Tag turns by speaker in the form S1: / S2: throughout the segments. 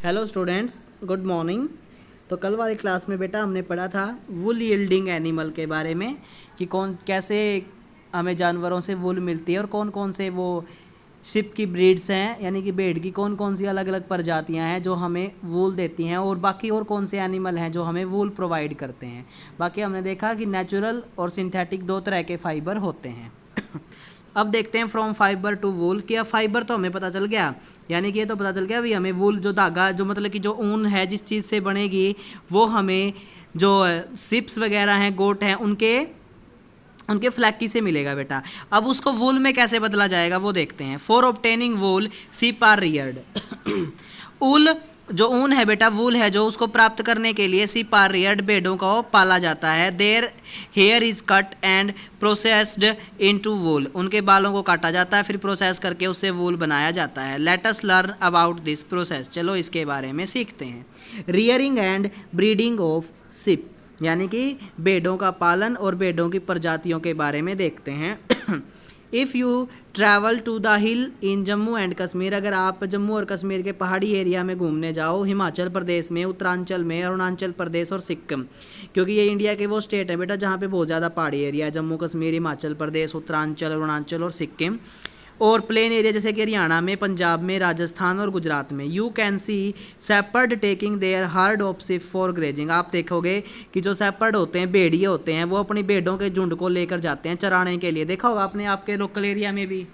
S1: Hello students, good morning. तो कल वाली क्लास में बेटा हमने पढ़ा था वुल यील्डिंग एनिमल के बारे में कि कौन कैसे हमें जानवरों से वुल मिलती है और कौन कौन से वो शिप की ब्रीड्स हैं, यानी कि भेड़ की कौन कौन सी अलग अलग प्रजातियां हैं जो हमें वूल देती हैं, और बाकी और कौन से एनिमल हैं जो हमें वूल प्रोवाइड करते हैं। बाकी हमने देखा कि नेचुरल और सिंथेटिक दो तरह के फाइबर होते हैं। अब देखते हैं फ्रॉम फाइबर टू वूल। कि अब फाइबर तो हमें पता चल गया, यानी कि ये तो पता चल गया भी हमें वूल जो धागा जो मतलब कि जो ऊन है जिस चीज़ से बनेगी वो हमें जो सिप्स वगैरह हैं, गोट हैं, उनके उनके फ्लैकी से मिलेगा बेटा। अब उसको वूल में कैसे बदला जाएगा वो देखते हैं। फॉर ऑब्टेनिंग वूल सीप आर रियर्ड। ऊल जो ऊन है बेटा, वूल है जो, उसको प्राप्त करने के लिए सीप आर रियर्ड, भेड़ों को पाला जाता है। There hair is cut and processed into wool, उनके बालों को काटा जाता है फिर प्रोसेस करके उससे वूल बनाया जाता है। Let us learn about this process, चलो इसके बारे में सीखते हैं। Rearing and breeding of sheep, यानी कि भेड़ों का पालन और भेड़ों की प्रजातियों के बारे में देखते हैं। If you travel to the hill in Jammu and Kashmir, अगर आप जम्मू और कश्मीर के पहाड़ी एरिया में घूमने जाओ, हिमाचल प्रदेश में, उत्तरांचल में, अरुणाचल प्रदेश और सिक्किम, क्योंकि ये इंडिया के वो स्टेट है बेटा जहाँ पे बहुत ज़्यादा पहाड़ी एरिया है, जम्मू कश्मीर, हिमाचल प्रदेश, उत्तरांचल, अरुणाचल और सिक्किम, और प्लेन एरिया जैसे कि हरियाणा में, पंजाब में, राजस्थान और गुजरात में। You can see shepherd taking their herd of sheep for grazing, आप देखोगे कि जो सेपर्ड होते हैं, भेड़िए होते हैं, वो अपनी भेड़ों के झुंड को लेकर जाते हैं चराने के लिए। देखा होगा आपने आपके लोकल एरिया में भी।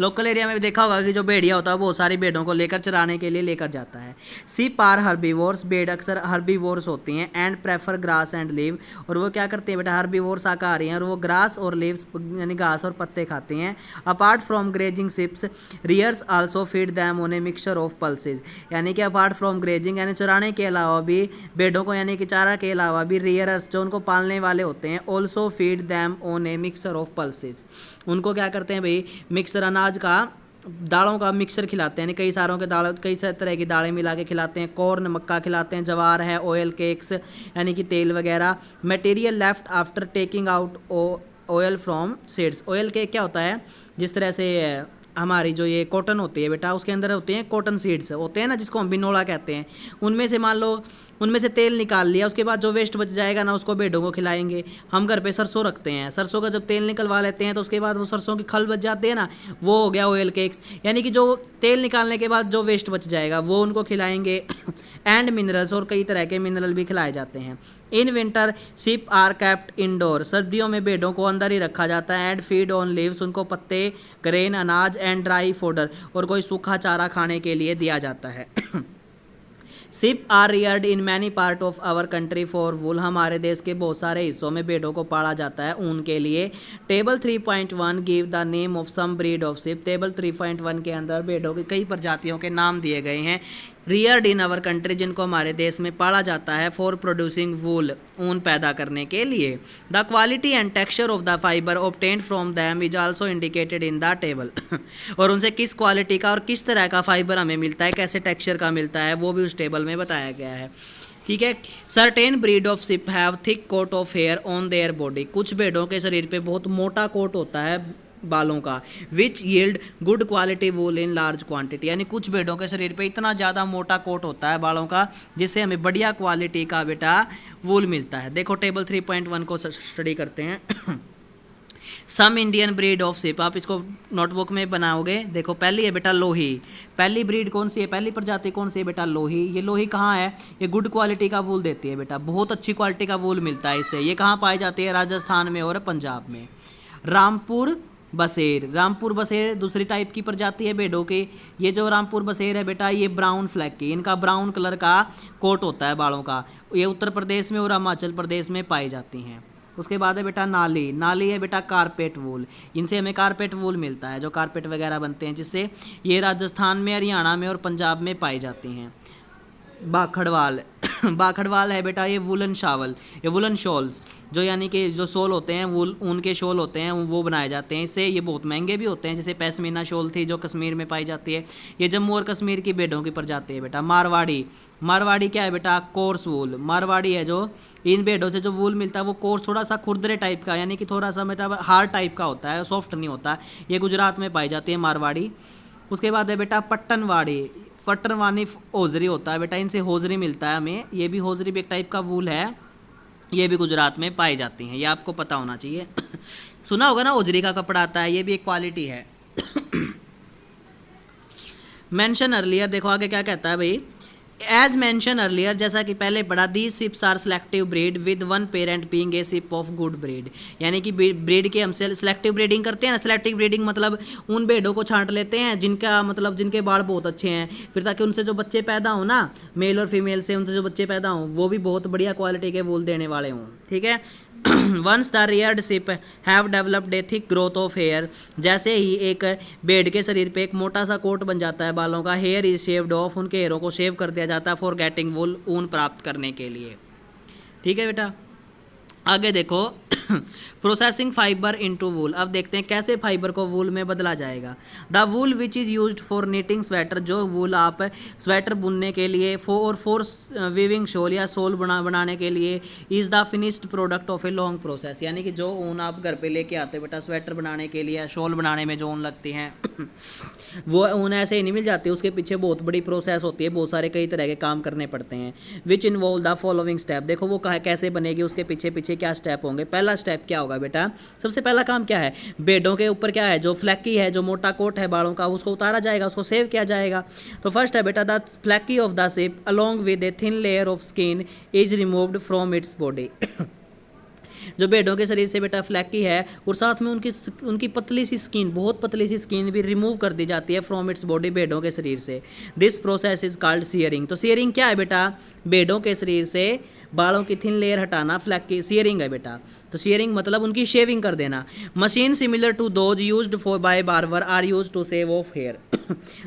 S1: लोकल एरिया में भी देखा होगा कि जो भेड़िया होता है बहुत सारी भेड़ों को लेकर चराने के लिए लेकर जाता है। सीप आर हर्बीवोर्स, भेड़ अक्सर हर्बीवोर्स होती हैं। And prefer grass and leave, और वो क्या करते हैं बेटा, हर्बीवोर शाकाहारी हैं और वो ग्रास और लीव्स यानी घास और पत्ते खाती हैं। Apart from grazing sheep rearers also feed them on a mixture of pulses, यानी कि अपार्ट फ्रॉम ग्रेजिंग यानी चराने के अलावा भी, भेड़ों को यानी कि चारा के अलावा भी, रियर्स जो उनको पालने वाले होते हैं, also feed them on a mixture of pulses, उनको क्या करते हैं भाई, मिक्सर अनाज का, दालों का मिक्सर खिलाते हैं, यानी कई सारों के दाल, कई सारे तरह की दालें मिला के खिलाते हैं। कॉर्न मक्का खिलाते हैं, जवार है, ऑयल केक्स यानी कि तेल वगैरह। Material left after taking out oil from seeds, oil cake क्या होता है, जिस तरह से हमारी जो ये कॉटन होती है बेटा, उसके अंदर होते हैं कॉटन सीड्स होते हैं ना, जिसको हम बिनोला कहते हैं। उनमें से मान लो उनमें से तेल निकाल लिया, उसके बाद जो वेस्ट बच जाएगा ना उसको भेड़ों को खिलाएंगे। हम घर पे सरसों रखते हैं, सरसों का जब तेल निकलवा लेते हैं तो उसके बाद वो सरसों की खल बच जाते हैं ना, वो हो गया ऑयल केक्स, यानी कि जो तेल निकालने के बाद जो वेस्ट बच जाएगा वो उनको खिलाएंगे। एंड मिनरल्स, और कई तरह के मिनरल भी खिलाए जाते हैं। In winter sheep are kept indoor, सर्दियों में भेड़ों को अंदर ही रखा जाता है। एंड फीड ऑन लीव्स, उनको पत्ते, ग्रेन, अनाज एंड ड्राई फोडर, और कोई सूखा चारा खाने के लिए दिया जाता है। Sheep are reared in many part of our country for wool, हमारे देश के बहुत सारे हिस्सों में भेड़ों को पाला जाता है ऊन के लिए। Table 3.1 give the name of some breed of sheep, table 3.1 के अंदर भेड़ों की कई प्रजातियों के नाम दिए गए हैं। रियर्ड इन आवर कंट्री, जिनको हमारे देश में पाला जाता है फॉर प्रोड्यूसिंग वूल, ऊन पैदा करने के लिए। The quality and texture of the fibre obtained from them is also indicated in the table, और उनसे किस क्वालिटी का और किस तरह का फाइबर हमें मिलता है, कैसे टेक्सचर का मिलता है, वो भी उस टेबल में बताया गया है। ठीक है। Certain breed of sheep have thick coat of hair on their body, कुछ भेड़ों के शरीर पे बहुत मोटा कोट होता है बालों का। Which yield good quality wool in large quantity, यानी कुछ भेड़ों के शरीर पे इतना ज़्यादा मोटा कोट होता है बालों का जिससे हमें बढ़िया क्वालिटी का बेटा वूल मिलता है। देखो टेबल 3.1 को स्टडी करते हैं। Some Indian breed of sheep, आप इसको नोटबुक में बनाओगे। देखो पहली है बेटा लोही, पहली ब्रीड कौन सी है, पहली प्रजाति कौन सी है बेटा, लोही। ये लोही कहाँ है, ये गुड क्वालिटी का वूल देती है बेटा, बहुत अच्छी क्वालिटी का वूल मिलता है इससे। ये कहाँ पाई जाती है, राजस्थान में और पंजाब में। रामपुर बसेर, रामपुर बसेर दूसरी टाइप की प्रजाति है भेड़ों की। ये जो रामपुर बसेर है बेटा, ये ब्राउन फ्लैग की, इनका ब्राउन कलर का कोट होता है बालों का। ये उत्तर प्रदेश में और हिमाचल प्रदेश में पाई जाती हैं। उसके बाद है बेटा नाली, नाली है बेटा कारपेट वूल, इनसे हमें कारपेट वूल मिलता है, जो कारपेट वगैरह बनते हैं जिससे। ये राजस्थान में, हरियाणा में और पंजाब में पाई जाती हैं। बाखड़वाल, बाखड़वाल है बेटा, ये वुलन शावल, ये वुलन शॉल्स, जो यानी कि जो शॉल होते हैं, वूल ऊन के शॉल होते हैं, वो बनाए जाते हैं इससे। ये बहुत महंगे भी होते हैं, जैसे पैसमीना शॉल थी जो कश्मीर में पाई जाती है। ये जम्मू और कश्मीर की भेड़ों की प्रजाति है बेटा। मारवाड़ी, मारवाड़ी क्या है बेटा, कोर्स वूल, मारवाड़ी है जो इन भेड़ों से जो वूल मिलता है वो कोर्स, थोड़ा सा खुरदरे टाइप का, यानी कि थोड़ा सा मतलब हार्ड टाइप का होता है, सॉफ्ट नहीं होता। ये गुजरात में पाई जाती है मारवाड़ी। उसके बाद है बेटा पट्टनवाड़ी, फटरवानी होजरी होता है बेटा, इनसे होजरी मिलता है हमें। ये भी होजरी भी एक टाइप का वूल है, ये भी गुजरात में पाई जाती हैं, ये आपको पता होना चाहिए। सुना होगा ना होजरी का कपड़ा आता है, ये भी एक क्वालिटी है। मेंशन अर्लियर, देखो आगे क्या कहता है भाई, एज मेंशन अर्लियर, जैसा कि पहले पढ़ा, these sheeps are selective breed with one parent being a sheep of good breed. यानी कि ब्रीड के हम सेलेक्टिव ब्रीडिंग करते हैं ना, सेलेक्टिव ब्रीडिंग मतलब उन भेड़ों को छांट लेते हैं जिनका मतलब जिनके बाल बहुत अच्छे हैं, फिर ताकि उनसे जो बच्चे पैदा हो ना, मेल और फीमेल से उनसे जो बच्चे पैदा हों वो भी बहुत बढ़िया क्वालिटी के वूल देने वाले हों, ठीक है। Once the reared sheep have developed a thick growth of hair, जैसे ही एक भेड़ के शरीर पे एक मोटा सा कोट बन जाता है बालों का, हेयर इज शेव्ड ऑफ, उनके हेयरों को शेव कर दिया जाता है फॉर गेटिंग वूल, ऊन प्राप्त करने के लिए, ठीक है बेटा। आगे देखो प्रोसेसिंग फाइबर इनटू वूल, अब देखते हैं कैसे फाइबर को वूल में बदला जाएगा। The wool which is used for knitting sweater, जो वूल आप स्वेटर बुनने के लिए फॉर वीविंग शॉल या शॉल बनाने के लिए, is the finished product of a long process. यानी कि जो ऊन आप घर पे लेके आते हो बेटा स्वेटर बनाने के लिए, शॉल बनाने में जो ऊन लगती हैं वो ऊन ऐसे ही नहीं मिल जाती, उसके पीछे बहुत बड़ी प्रोसेस होती है, बहुत सारे कई तरह के काम करने पड़ते हैं। Which involve the following step, देखो वो कैसे बनेगी, उसके पीछे पीछे क्या स्टेप होंगे। पहला स्टेप क्या होगा बेटा, सबसे पहला काम क्या है, भेड़ों के ऊपर क्या है, जो फ्लैकी है, जो मोटा कोट है बालों का, उसको उतारा जाएगा, उसको सेव किया जाएगा। तो फर्स्ट है बेटा, the flaky of the ship along with a thin layer of skin is removed from its body. जो भेड़ों के शरीर से बेटा फ्लैकी है और साथ में उनकी पतली सी स्किन, बहुत पतली सी स्किन भी रिमूव कर दी जाती है फ्रॉम इट्स बॉडी, भेड़ों के शरीर से। This process is called shearing. तो सीयरिंग क्या है बेटा, भेड़ों के शरीर से बालों की थिन लेयर हटाना फ्लैकी सीयरिंग है बेटा। तो सीयरिंग मतलब उनकी शेविंग कर देना। Machine similar to those used for by barber are used to shave off hair.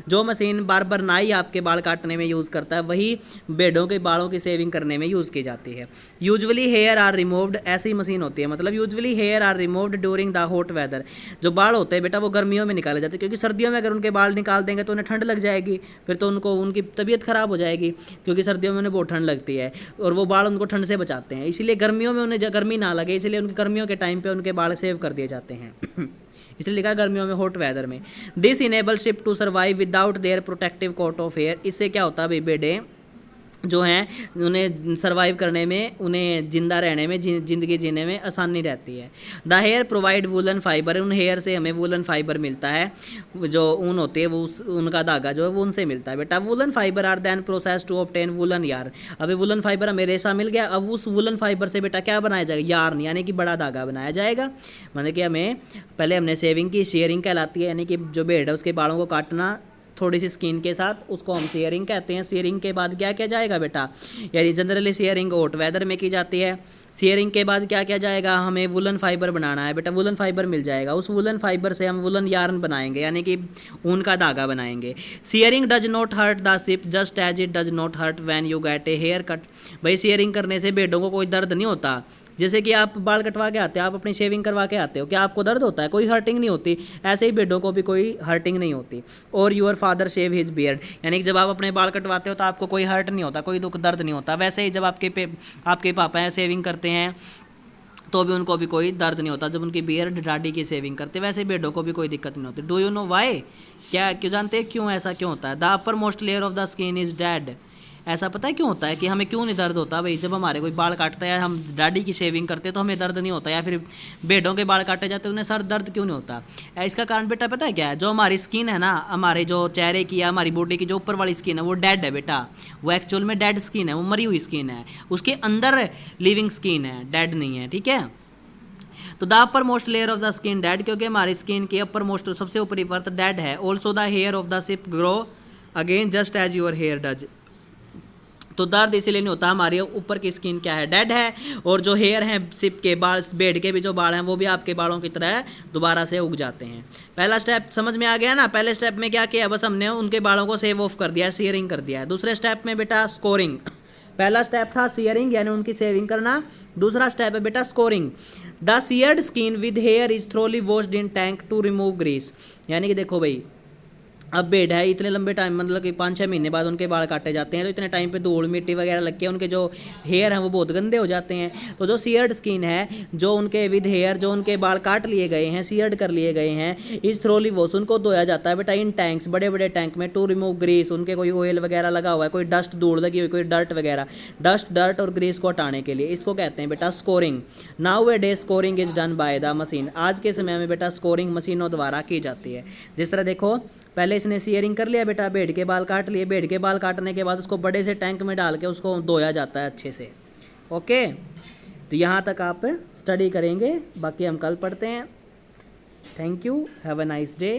S1: जो मशीन बार्बर नाई आपके बाल काटने में यूज़ करता है वही भेड़ों के बालों की सेविंग करने में यूज़ की जाती है। यूजुअली हेयर आर रिमूव्ड, ऐसी मशीन होती है, मतलब usually hair are removed during the hot weather. जो बाल होते हैं बेटा वो गर्मियों में निकाले जाते हैं, क्योंकि सर्दियों में अगर उनके बाल निकाल देंगे तो उन्हें ठंड लग जाएगी, फिर तो उनको उनकी तबीयत खराब हो जाएगी, क्योंकि सर्दियों में उन्हें बहुत ठंड लगती है और वो बाल उनको ठंड से बचाते हैं। इसीलिए गर्मियों में उन्हें गर्मी ना लगे, इसलिए उनकी गर्मियों के टाइम पे उनके बाल सेव कर दिए जाते हैं। इसलिए लिखा गर्मियों में, हॉट वेदर में। This enable sheep to survive without their protective coat of hair. इससे क्या होता है भाई, भेड़े जो हैं उन्हें सर्वाइव करने में, उन्हें जिंदा रहने में, ज़िंदगी जीने में आसानी रहती है। The hair provide woollen fibre, उन हेयर से हमें वूलन फाइबर मिलता है, जो ऊन होती है वो उनका धागा जो है वो उनसे मिलता है बेटा। Woollen fibre are then process to obtain woollen यार। अभी वूलन फाइबर हमें रेशा मिल गया, अब उस वूलन फाइबर से बेटा क्या बनाया जाएगा, यार्न, यानी कि बड़ा धागा बनाया जाएगा। मतलब कि हमें पहले हमने शेविंग की, शेयरिंग कहलाती है, यानी कि जो भेड़ है उसके बालों को काटना थोड़ी सी स्किन के साथ, उसको हम शेयरिंग कहते हैं। शेयरिंग के बाद क्या किया जाएगा बेटा, यानी जनरली शेयरिंग हॉट वेदर में की जाती है। शेयरिंग के बाद क्या किया जाएगा, हमें वुलन फाइबर बनाना है बेटा, वुलन फाइबर मिल जाएगा, उस वुलन फाइबर से हम वुलन यार्न बनाएंगे, यानी कि ऊन का धागा बनाएंगे। Shearing does not hurt the sheep just as it does not hurt when you get a hair cut. भाई शेयरिंग करने से भेड़ों को कोई दर्द नहीं होता। जैसे कि आप बाल कटवा के आते हो, आप अपनी शेविंग करवा के आते हो, क्या आपको दर्द होता है, कोई हर्टिंग नहीं होती। ऐसे ही भेड़ों को भी कोई हर्टिंग नहीं होती। और your father shave his beard, यानी कि जब आप अपने बाल कटवाते हो तो आपको कोई हर्ट नहीं होता, कोई दुख दर्द नहीं होता। वैसे ही जब आपके पापा हैं शेविंग करते हैं तो भी उनको भी कोई दर्द नहीं होता, जब उनकी बियर्ड दाढ़ी की शेविंग करते हैं। वैसे भेड़ों को भी कोई दिक्कत नहीं होती। डू यू नो वाई, क्या क्यों जानते हैं क्यों ऐसा क्यों होता है। The upper most layer of the skin is dead. ऐसा पता है क्यों होता है कि हमें क्यों नहीं दर्द होता भाई, जब हमारे कोई बाल काटता है, हम दाढ़ी की शेविंग करते हैं तो हमें दर्द नहीं होता, या फिर भेड़ों के बाल काटे जाते हैं उन्हें सर दर्द क्यों नहीं होता। इसका कारण बेटा पता है क्या है, जो हमारी स्किन है ना, हमारे जो चेहरे की या हमारी बॉडी की जो ऊपर वाली स्किन है वो डेड है बेटा, वो एक्चुअल में डेड स्किन है, वो मरी हुई स्किन है, उसके अंदर लिविंग स्किन है, डेड नहीं है, ठीक है। तो the upper most layer of the skin dead, क्योंकि हमारी स्किन की अपर मोस्ट सबसे ऊपरी परत डेड है। Also the hair of the sheep grow again just as your hair does. तो दर्द इसीलिए नहीं होता, हमारी ऊपर की स्किन क्या है, डेड है, और जो हेयर हैं शिप के बाल, भेड़ के भी जो बाल हैं वो भी आपके बालों की तरह दोबारा से उग जाते हैं। पहला स्टेप समझ में आ गया ना। पहले स्टेप में क्या किया, बस हमने उनके बालों को सेव ऑफ कर दिया, शेयरिंग कर दिया है। दूसरे स्टेप में बेटा स्कोरिंग। पहला स्टेप था शेयरिंग यानी उनकी सेविंग करना, दूसरा स्टेप है बेटा scouring. The sheared skin with hair is thoroughly washed in tank to remove grease. यानी कि देखो भाई, अब भेड़ है, इतने लंबे टाइम मतलब कि 5-6 महीने बाद उनके बाल काटे जाते हैं, तो इतने टाइम पे धूल मिट्टी वगैरह लग के उनके जो हेयर हैं वो बहुत गंदे हो जाते हैं। तो जो सीयर्ड स्किन है, जो उनके विद हेयर जो उनके बाल काट लिए गए हैं, सीयर्ड कर लिए गए हैं, इस थ्रोली वॉश उनको धोया जाता है बेटा इन टैंक्स, बड़े बड़े टैंक में, टू रिमूव ग्रीस, उनके कोई ऑयल वगैरह लगा हुआ है, कोई डस्ट धूल लगी हुई, कोई डर्ट वगैरह, डर्ट और ग्रीस को हटाने के लिए, इसको कहते हैं बेटा scoring. Now a day scoring is done by the machine, आज के समय में बेटा स्कोरिंग मशीनों द्वारा की जाती है। जिस तरह देखो, पहले इसने सीयरिंग कर लिया बेटा, भेड़ के बाल काट लिए, भेड़ के बाल काटने के बाद उसको बड़े से टैंक में डाल के उसको धोया जाता है अच्छे से। ओके, तो यहाँ तक आप स्टडी करेंगे, बाकी हम कल पढ़ते हैं। Thank you, have a nice day.